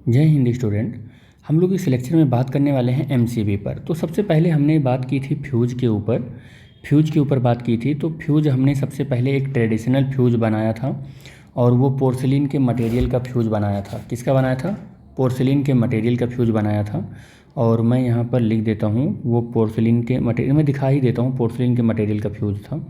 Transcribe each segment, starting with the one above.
जय हिंद स्टूडेंट। हम लोग इस लेक्चर में बात करने वाले हैं एमसीबी पर। तो सबसे पहले हमने बात की थी फ्यूज के ऊपर बात की थी। तो फ्यूज हमने सबसे पहले एक ट्रेडिशनल फ्यूज बनाया था और वो पोर्सिलिन के मटेरियल का फ्यूज बनाया था। किसका बनाया था? पोर्सिलिन के मटेरियल का फ्यूज बनाया था। और मैं यहाँ पर लिख देता हूँ वो पोर्सिलिन के मटेरियल में दिखा ही देता हूँ। पोर्सिलिन के मटेरियल का फ्यूज था,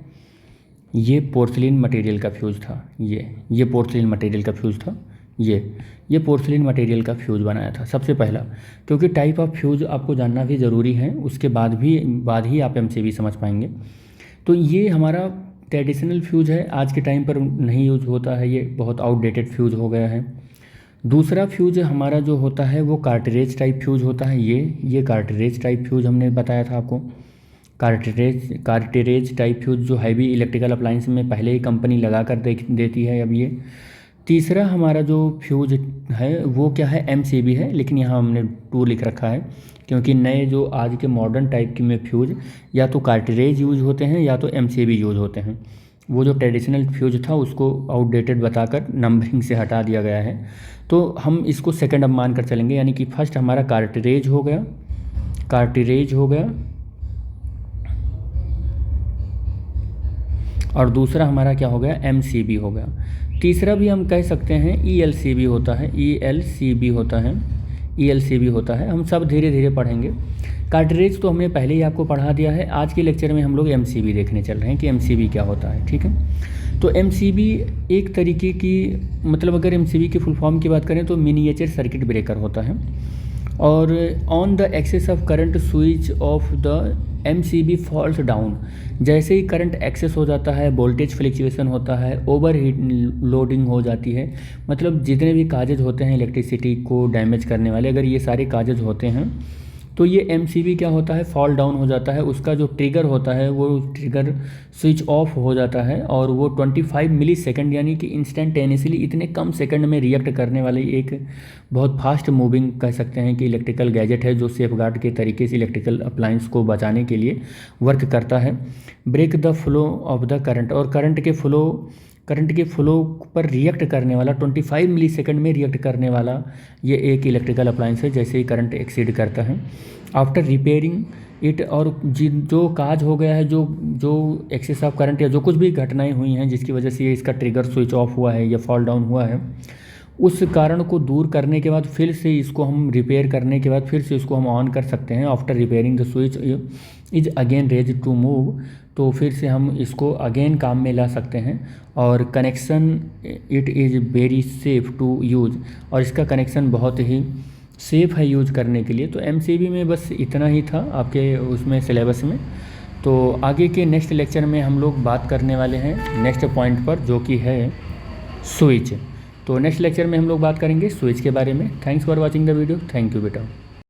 ये पोर्सिलिन मटेरियल का फ्यूज था। ये पोर्सिलिन मटेरियल का फ्यूज था। ये पोर्सिलिन मटेरियल का फ्यूज बनाया था सबसे पहला, क्योंकि टाइप ऑफ फ्यूज आपको जानना भी ज़रूरी है। उसके बाद ही आप एमसीबी समझ पाएंगे। तो ये हमारा ट्रेडिशनल फ्यूज है, आज के टाइम पर नहीं यूज होता है, ये बहुत आउटडेटेड फ्यूज हो गया है। दूसरा फ्यूज हमारा जो होता है वो कार्टरेज टाइप फ्यूज होता है। ये कार्टरेज टाइप फ्यूज हमने बताया था आपको। कार्टरेज टाइप फ्यूज जो हैवी इलेक्ट्रिकल अप्लायंस में पहले ही कंपनी लगा कर देती है। अब ये तीसरा हमारा जो फ्यूज है वो क्या है? एमसीबी है, लेकिन यहाँ हमने 2 लिख रखा है क्योंकि नए जो आज के मॉडर्न टाइप के में फ्यूज या तो कार्टरेज यूज होते हैं या तो एमसीबी यूज होते हैं। वो जो ट्रेडिशनल फ्यूज था उसको आउटडेटेड बताकर नंबरिंग से हटा दिया गया है। तो हम इसको सेकंड अब मान कर चलेंगे, यानी कि फर्स्ट हमारा कार्टरेज हो गया और दूसरा हमारा क्या हो गया? एमसीबी हो गया। तीसरा भी हम कह सकते हैं ईएलसीबी होता है। हम सब धीरे धीरे पढ़ेंगे। कार्टरेज तो हमने पहले ही आपको पढ़ा दिया है। आज के लेक्चर में हम लोग एमसीबी देखने चल रहे हैं कि एमसीबी क्या होता है। ठीक है, तो एमसीबी एक तरीके की, मतलब अगर एमसीबी की फुल फॉर्म की बात करें तो मिनिएचर सर्किट ब्रेकर होता है। और on the excess of current switch off the MCB falls down, जैसे ही करंट एक्सेस हो जाता है, वोल्टेज फ्लक्चुएशन होता है, ओवर हीट लोडिंग हो जाती है, मतलब जितने भी काजेज होते हैं इलेक्ट्रिसिटी को डैमेज करने वाले, अगर ये सारे काजेज होते हैं तो ये एमसीबी क्या होता है? फॉल डाउन हो जाता है। उसका जो ट्रिगर होता है वो ट्रिगर स्विच ऑफ हो जाता है और वो 25 मिली सेकेंड, यानी कि इंस्टेंटेनियसली इतने कम सेकंड में रिएक्ट करने वाली एक बहुत फास्ट मूविंग कह सकते हैं कि इलेक्ट्रिकल गैजेट है, जो सेफगार्ड के तरीके से इलेक्ट्रिकल अप्लायंस को बचाने के लिए वर्क करता है। Break the flow of the current, और करंट के फ्लो पर रिएक्ट करने वाला, 25 मिली सेकेंड में रिएक्ट करने वाला ये एक इलेक्ट्रिकल अप्लायंस है जैसे ही करंट एक्सीड करता है। आफ्टर रिपेयरिंग इट, और जो काज हो गया है, जो एक्सेस ऑफ करंट या जो कुछ भी घटनाएं हुई हैं जिसकी वजह से ये इसका ट्रिगर स्विच ऑफ हुआ है या फॉल डाउन हुआ है, उस कारण को दूर करने के बाद फिर से इसको हम रिपेयर करने के बाद फिर से इसको हम ऑन कर सकते हैं। After repairing the switch is again raise to move, तो फिर से हम इसको अगेन काम में ला सकते हैं। और connection it is very safe to use, और इसका कनेक्शन बहुत ही सेफ़ है यूज करने के लिए। तो एमसीबी में बस इतना ही था आपके उसमें सिलेबस में। तो आगे के नेक्स्ट लेक्चर में हम लोग बात करने वाले हैं नेक्स्ट पॉइंट पर, जो कि है स्विच। तो नेक्स्ट लेक्चर में हम लोग बात करेंगे स्विच के बारे में। Thanks for watching the video. Thank you बेटा।